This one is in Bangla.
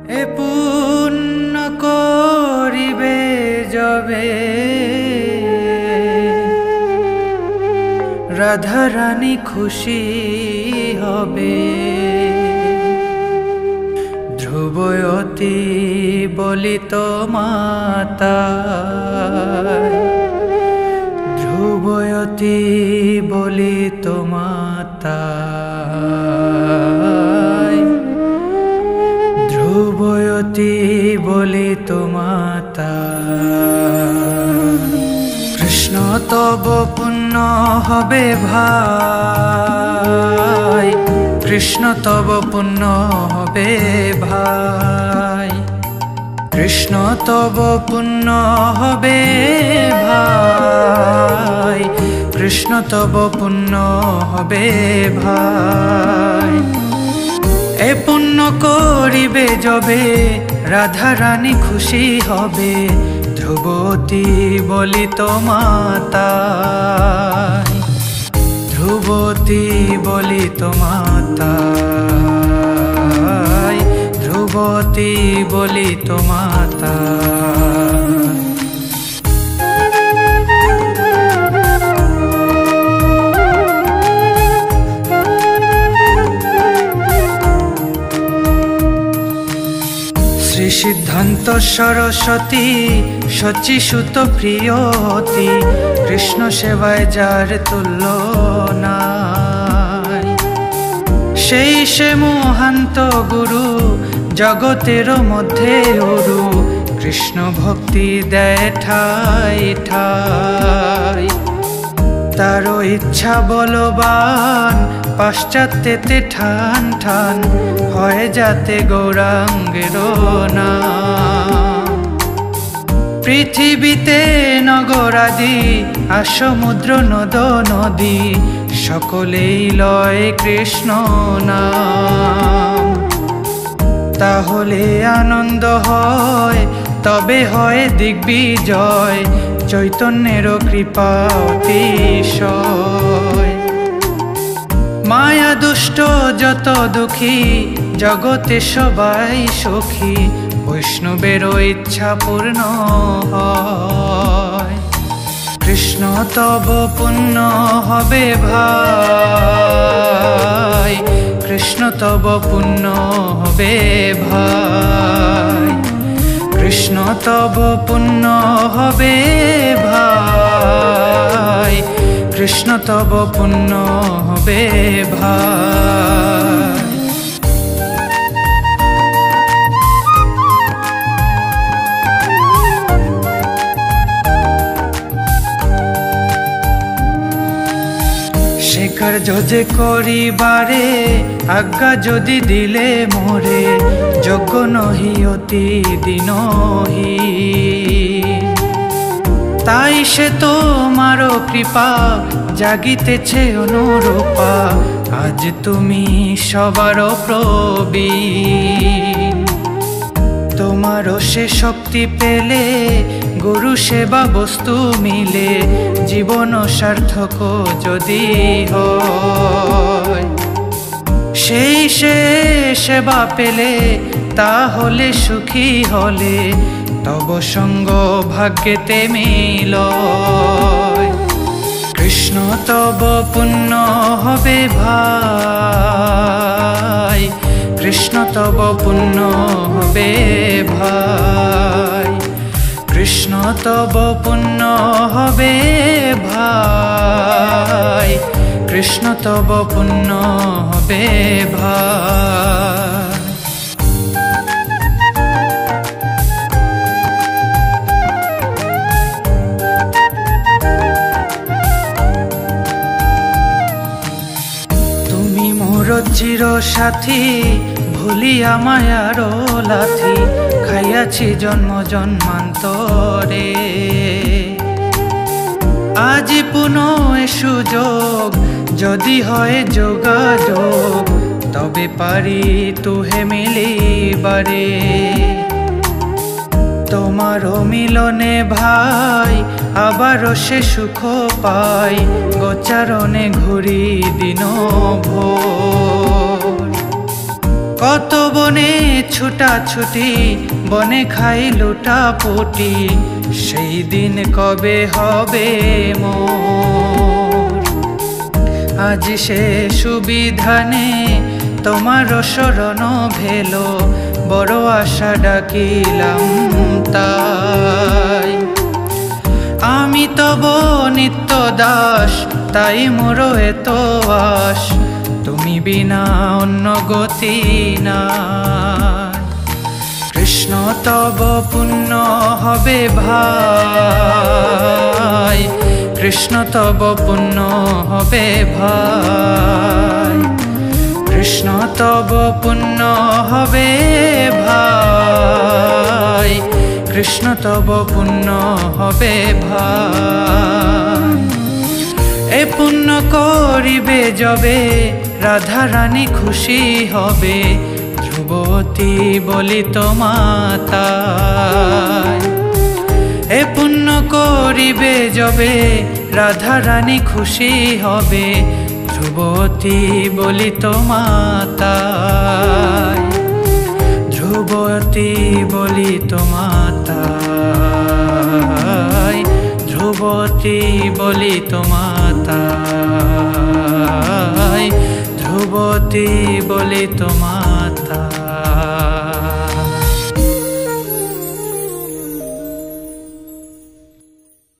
এ পুণ্য করিবে যবে রাধারানী খুশি হবে। ধ্রুবয়তী বলিত মাতা, ধ্রুবয়তী বলিত মাতা, ধ্রুবয়তী বলিত মাতা। কৃষ্ণ তব পুণ্য হবে ভাই, কৃষ্ণ তব পুণ্য হবে ভাই, কৃষ্ণ তব পুণ্য হবে ভাই, কৃষ্ণ তব পুণ্য হবে ভাই। এ পুণ্য করিবে যবে রাধারানী খুশি হবে। ধ্রুবতী বলিত মাতা, ধ্রুবতী বলিত মাতা, ধ্রুবতী বলিত মাতা। শ্রী সিদ্ধান্ত সরস্বতী শচীসুত প্রিয়তী, কৃষ্ণ সেবায় যার তুল্য নাই। সেই সে মহান্ত গুরু, জগতের মধ্যে অরু, কৃষ্ণ ভক্তি দেয় ঠাই ঠাই। তার ইচ্ছা বলবান, পাশ্চাত্যেতে ঠান ঠান, হয় যাতে গৌরাঙ্গের নাম। পৃথিবীতে নগরাদি আর সমুদ্র নদ নদী, সকলেই লয় কৃষ্ণ নাম। তাহলে আনন্দ হয়, তবে হয় দিগ্বিজয়, চৈতন্যের কৃপা অতিশয়। মায়া দুষ্ট যত দুঃখী, জগতে সবাই সুখী, বৈষ্ণবের ইচ্ছা পূর্ণ হয়। কৃষ্ণ তব পুণ্য হবে ভাই, কৃষ্ণ তব পুণ্য হবে ভাই, কৃষ্ণ তব পুণ্য হবে ভাই, কৃষ্ণ তব পুণ্য হবে ভাই। সে কার্য যে করিবারে আজ্ঞা যদি দিলে মোরে, যোগ্য নহি অতি দিনহি। তাই সে তোমারও কৃপা জাগিতেছে অনুরূপা, আজ তুমি সবার প্রবীণ। তোমারও সে শক্তি পেলে, গুরু সেবা বস্তু মিলে, জীবন সার্থক যদি হয়। সেই সে সেবা পেলে, তাহলে সুখী হলে, তব সঙ্গ ভাগ্যেতে মিলয়। কৃষ্ণ তব পুণ্য হবে ভাই, কৃষ্ণ তব পুণ্য হবে ভাই, কৃষ্ণ তব পুণ্য হবে ভাই, কৃষ্ণ তব পুণ্য হবে ভাই। তুমি মোর চির সাথী, ভুলিয়া মায়ার লাথি, খাইয়াছি জন্ম জন্মান্তরে। আজ পুনঃ এ সুযোগ, যদি হয় যোগাযোগ, তবে পারি তুহে মিলিবারে। তোমারও মিলনে ভাই, আবারও সে সুখ পাই, গোচারণে ঘুরি দিন ভোর। কত বনে ছুটাছুটি, বনে খাই লুটাপুটি, সেই দিন কবে হবে মোর। আজ সে সুবিধানে তোমার শরণ ভেলো, বড় আশা ডাকিলাম তাই। আমি তব নিত্য দাস, তাই মোর এত আশ, তুমি বিনা অন্য গতি নাই। কৃষ্ণ তব পুণ্য হবে ভাই, কৃষ্ণ তব পুণ্য হবে ভাই, কৃষ্ণ তব পুণ্য হবে ভাই, কৃষ্ণ তব পুণ্য হবে ভাই। এ পুণ্য করিবে যবে, রাধা রানী খুশি হবে, ধ্রুবতী বলিত মাতায়। এ পুণ্য করিবে যবে, রাধা রানী খুশি হবে, ধ্রুবতী বলিত মাতায়। ধ্রুবতী বলিত মাতায়, ধ্রুবতী বলিত মাতায়, ধ্রুবতী বলিত মাতায়।